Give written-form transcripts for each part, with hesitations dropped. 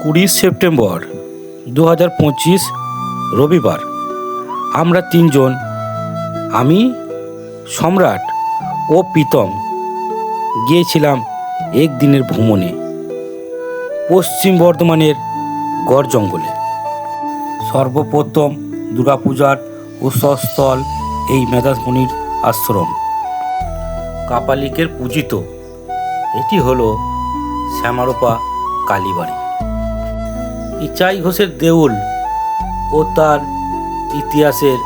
20 September 2025 রবিবার। আমরা তিনজন, আমি, সম্রাট ও প্রীতম গিয়েছিলাম একদিনের ভ্রমণে পশ্চিম বর্ধমানের গড় জঙ্গলে। সর্বপ্রথম দুর্গাপূজার উৎসস্থল এই মেধাসমণির আশ্রম, কাপালিকের পূজিত। এটি হলো শ্যামারূপা কালীবাড়ি। ইচাই ঘোষের দেউল ও তার ইতিহাসের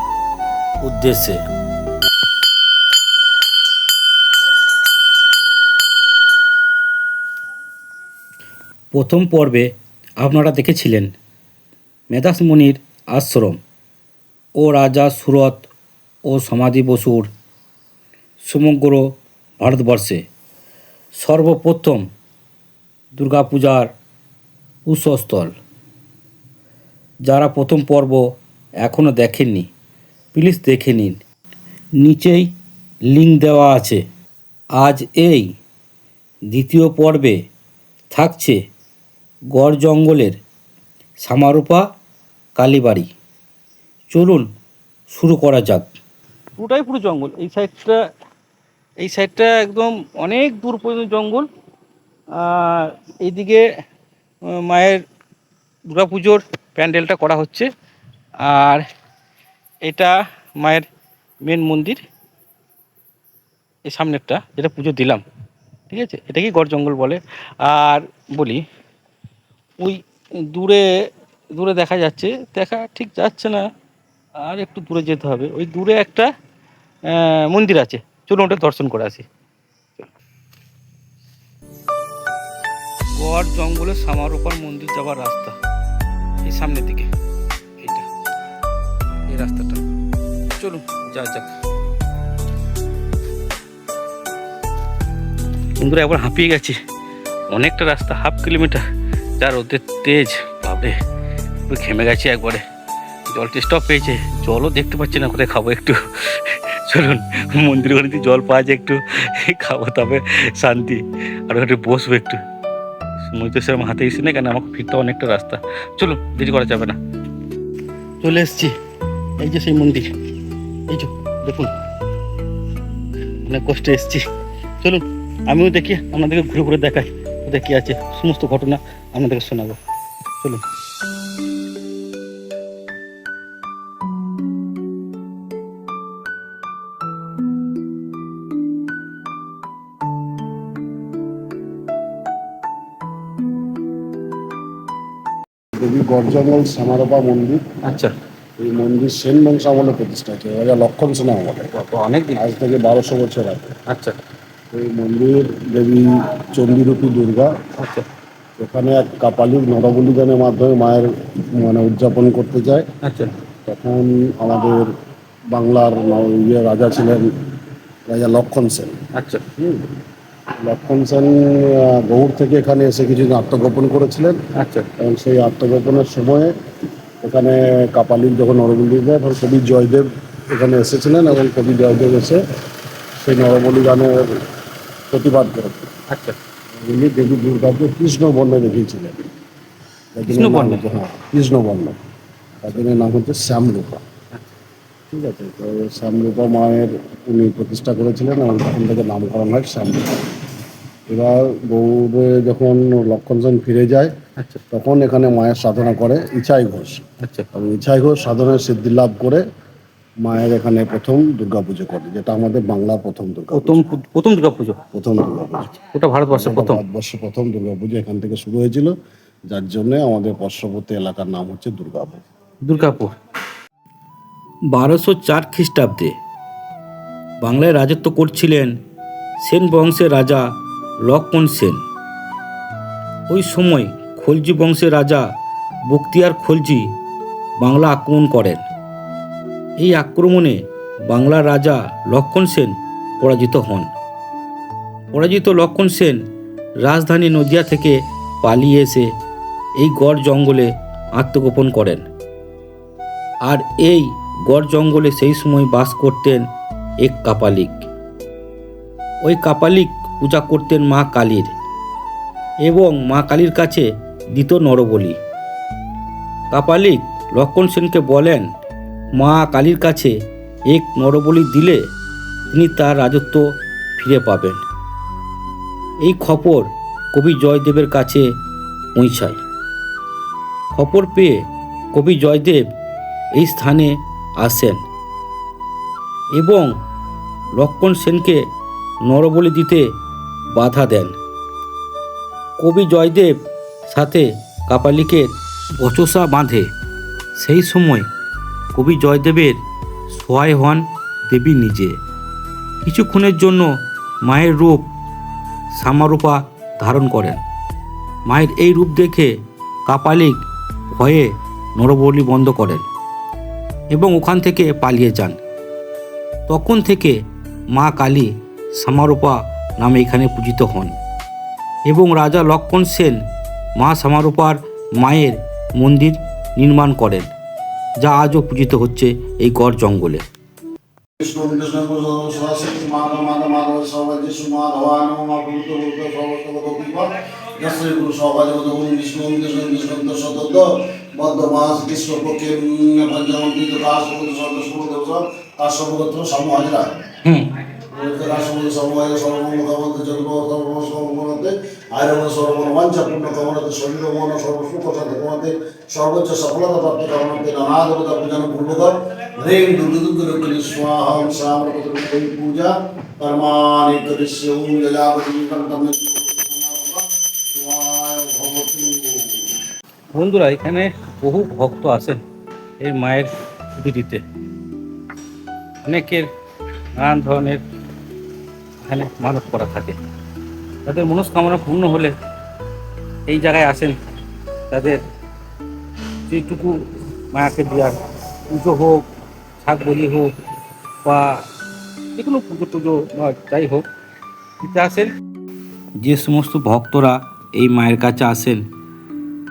উদ্দেশ্যে প্রথম পর্বে আপনারা দেখেছিলেন মেধাসমণির আশ্রম ও রাজা সুরত ও সমাধি বসুর সমগ্র ভারতবর্ষে সর্বপ্রথম দুর্গাপূজার উৎসস্থল। যারা প্রথম পর্ব এখনও দেখেননি, প্লিজ দেখে নিন, নিচেই লিঙ্ক দেওয়া আছে। আজ এই দ্বিতীয় পর্বে থাকছে গড় জঙ্গলের শ্যামারূপা কালীবাড়ি। চলুন শুরু করা যাক। পুরো জঙ্গল। এই সাইডটা একদম অনেক দূর পর্যন্ত জঙ্গল। আর এইদিকে মায়ের দুর্গাপুজোর প্যান্ডেলটা করা হচ্ছে। আর এটা মায়ের মেন মন্দির, এই সামনেরটা যেটা পুজো দিলাম, ঠিক আছে, এটাকেই গড় জঙ্গল বলে। আর বলি, ওই দূরে দূরে দেখা যাচ্ছে, দেখা ঠিক যাচ্ছে না, আর একটু দূরে যেতে হবে। ওই দূরে একটা মন্দির আছে, চলুন ওটা দর্শন করে আসি। গড় জঙ্গলের শ্যামারূপার মন্দির যাওয়ার রাস্তা এই সামনের দিকে, এইটা, এই রাস্তাটা। চলুন যা যাক। বন্ধুরা, একবার হাঁপিয়ে গেছি, অনেকটা রাস্তা, 1/2 কিলোমিটার, যা রোদের তেজ, ভাবে পুরো ঘেমে গেছি একবারে। জল টেস্টও পেয়েছে, জলও দেখতে পাচ্ছি না, কোথায় খাবো একটু। চলুন, মন্দির ঘরে জল পাওয়া যায়, একটু খাবো, তবে শান্তি। আর একটু বসবো একটু, সময় তো সেরকম হাতে এসে না, কেন আমাকে ফিরতে অনেকটা রাস্তা। চলুন, দেরি করা যাবে না। চলে এসছি, এই যে সেই মন্দির, এই যে দেখুন, অনেক কষ্টে এসছি। চলুন আমিও দেখি, আপনাদেরকে ঘুরে ঘুরে দেখাই কোথায় কী আছে, সমস্ত ঘটনা আপনাদেরকে শোনাবো। চলুন। দেবী গড়জঙ্গল শ্যামারূপা মন্দির। আচ্ছা, এই মন্দির সেন বংশ আমলে প্রতিষ্ঠা হয়েছে, রাজা লক্ষণ সেন আমলে, অনেক দিন, আজ থেকে 1200 বছর আগে। আচ্ছা এই মন্দির দেবী চণ্ডীরূপী দুর্গা। আচ্ছা এখানে এক কাপালিক নরবলিদানের মাধ্যমে মায়ের উদযাপন করতে যায়। আচ্ছা তখন আমাদের বাংলার রাজা ছিলেন রাজা লক্ষণ সেন। আচ্ছা লক্ষণ সেন গৌড় থেকে এখানে এসে কিছুদিন আত্মগোপন করেছিলেন। আচ্ছা এবং সেই আত্মগোপনের সময়ে এখানে কাপালিক যখন নরবলি দেয়, তখন কবি জয়দেব এখানে এসেছিলেন, এবং কবি জয়দেব এসে সেই নরবলিদানের প্রতিবাদ করেছেন। আচ্ছা, উনি দেবী দুর্গাকে কৃষ্ণবর্ণে দেখিয়েছিলেন। কৃষ্ণবর্ণে? হ্যাঁ, কৃষ্ণবর্ণ। তার জন্য নাম হচ্ছে শ্যামরূপা। ঠিক আছে, তো শ্যামরূপা মায়ের উনি প্রতিষ্ঠা করেছিলেন, এবং তখন থেকে নামকরণ হয় শ্যামরূপা। এবার গৌড়ে যখন লক্ষণ সেন ফিরে যায়, আচ্ছা তখন এখানে মায়ের সাধনা করে ইচাই ঘোষ। আচ্ছা, এবং ইচাই ঘোষ সাধনায় সিদ্ধি লাভ করে মায়ের এখানে প্রথম দুর্গাপুজো করে, যেটা আমাদের বাংলার প্রথম প্রথম দুর্গাপুজো, প্রথম দুর্গাপুজো। ওটা ভারতবর্ষের প্রথম? ভারতবর্ষের প্রথম দুর্গাপুজো এখান থেকে শুরু হয়েছিল, যার জন্য আমাদের পার্শ্ববর্তী এলাকার নাম হচ্ছে দুর্গাপুর। 1204 খ্রিস্টাব্দে বাংলায় রাজত্ব করছিলেন সেন বংশের রাজা লক্ষণ সেন। ওই সময় খলজি বংশের রাজা বখতিয়ার খলজি বাংলা আক্রমণ করেন। এই আক্রমণে বাংলার রাজা লক্ষণ সেন পরাজিত হন। পরাজিত লক্ষণ সেন রাজধানী নদিয়া থেকে পালিয়ে এসে এই গড় জঙ্গলে আত্মগোপন করেন। আর এই গড় জঙ্গলে সেই সময় বাস করতেন এক কাপালিক। ওই কাপালিক পূজা করতেন মা কালীর, এবং মা কালীর কাছে দিত নরবলি। কাপালিক লক্ষণ সেনকে বলেন, মা কালীর কাছে এক নরবলি দিলে তিনি তার রাজত্ব ফিরে পাবেন। এই খবর কবি জয়দেবের কাছে পৌঁছায়। খবর পেয়ে কবি জয়দেব এই স্থানে আসেন এবং লক্ষণ সেনকে নরবলি দিতে বাধা দেন। কবি জয়দেব সাথে কাপালিকের বচসা বাঁধে। সেই সময় কবি জয়দেবের সহায় হন দেবী নিজে। কিছুক্ষণের জন্য মায়ের রূপ শ্যামারূপা ধারণ করেন। মায়ের এই রূপ দেখে কাপালিক ভয়ে নরবলি বন্ধ করেন এবং ওখান থেকে পালিয়ে যান। তখন থেকে মা কালী শ্যামারূপা নামে এখানে পূজিত হন এবং রাজা লক্ষণ সেন মা শ্যামারূপার মায়ের মন্দির নির্মাণ করেন, যা আজও পূজিত হচ্ছে এই গড় জঙ্গলে। কৃষ্ণ কৃষ্ণ সরস্বতী মাধব মাধব মাধব সর্বাজি সুমাধবান মহাপুরুষ শ্রী গুরু সবাজ বিষ্ণু কৃষ্ণ কৃষ্ণ শতদ বদ্ধ মাস কৃষ্ণ পক্ষে পঞ্চমন্ত্রী রাষ্ট্রপতি সর্বস্ব তার সর্বগত্র সমহাজরা রাষ্ট্রপতি সমহাজ সর্বমঙ্গলতে জগতে আয়রণ সর্বমঞ্চ পূর্ণ কমলতে শরীর মন সর্বসুখ সাথে কমতে সর্বোচ্চ সফলতা প্রাপ্ত কামনাতে নানা দেবতা পূজন পূর্বক হ্রিং দুর্গদুর্গরূপিণী স্বাহং শ্যামরপতি পূজা কর্মাণি করিষ্যে ওম যজাবতী কর্তব্য বন্ধুরা, এখানে বহু ভক্ত আসেন এই মায়ের পুজো। অনেকের নানান ধরনের এখানে মানত করা থাকে। তাদের মনস্কামনা পূর্ণ হলে এই জায়গায় আসেন। তাদের যেটুকু মায়াকে দেওয়ার, পুজো হোক, শাক বলি হোক বা যে কোনো পুজো বা যাই হোক, দিতে আসেন। যে সমস্ত ভক্তরা এই মায়ের কাছে আসেন,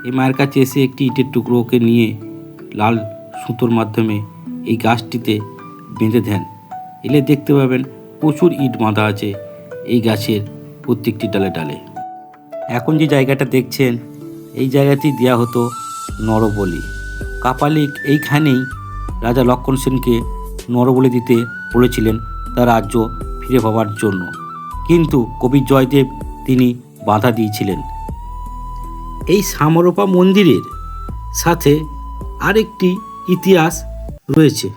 এই মায়ের কাছে এসে একটি ইটের টুকরোকে নিয়ে লাল সুতোর মাধ্যমে এই গাছটিতে বেঁধে দেন, এলে দেখতে পাবেন প্রচুর ইট বাঁধা আছে এই গাছের প্রত্যেকটি ডালে ডালে। এখন যে জায়গাটা দেখছেন, এই জায়গাতেই দেওয়া হতো নরবলি। কাপালিক এইখানেই রাজা লক্ষণ সেনকে নরবলি দিতে বলেছিলেন তার রাজ্য ফিরে পাওয়ার জন্য, কিন্তু কবি জয়দেব তিনি বাধা দিয়েছিলেন। এই শ্যামরূপা মন্দিরের সাথে আরেকটি ইতিহাস রয়েছে।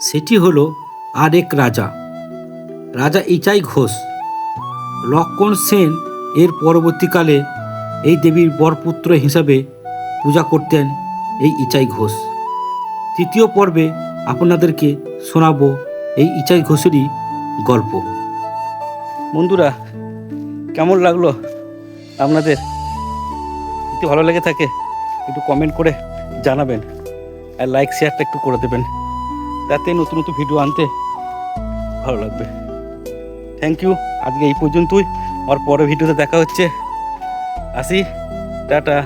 সেটি হলো আরেক রাজা ইচাই ঘোষ। লক্ষণ সেন এর পরবর্তীকালে এই দেবীর বরপুত্র হিসাবে পূজা করতেন এই ইচাই ঘোষ। তৃতীয় পর্বে আপনাদেরকে শোনাবো এই ইচাই ঘোষেরই গল্প। বন্ধুরা, কেমন লাগলো আপনাদের? যদি ভালো লেগে থাকে একটু কমেন্ট করে জানাবেন, আর লাইক শেয়ারটা একটু করে দেবেন, তাতে নতুন নতুন ভিডিও আনতে ভালো লাগবে। Thank you. আজকে এই পর্যন্তই, আর পরের ভিডিওতে দেখা হচ্ছে। আসি, টাটা।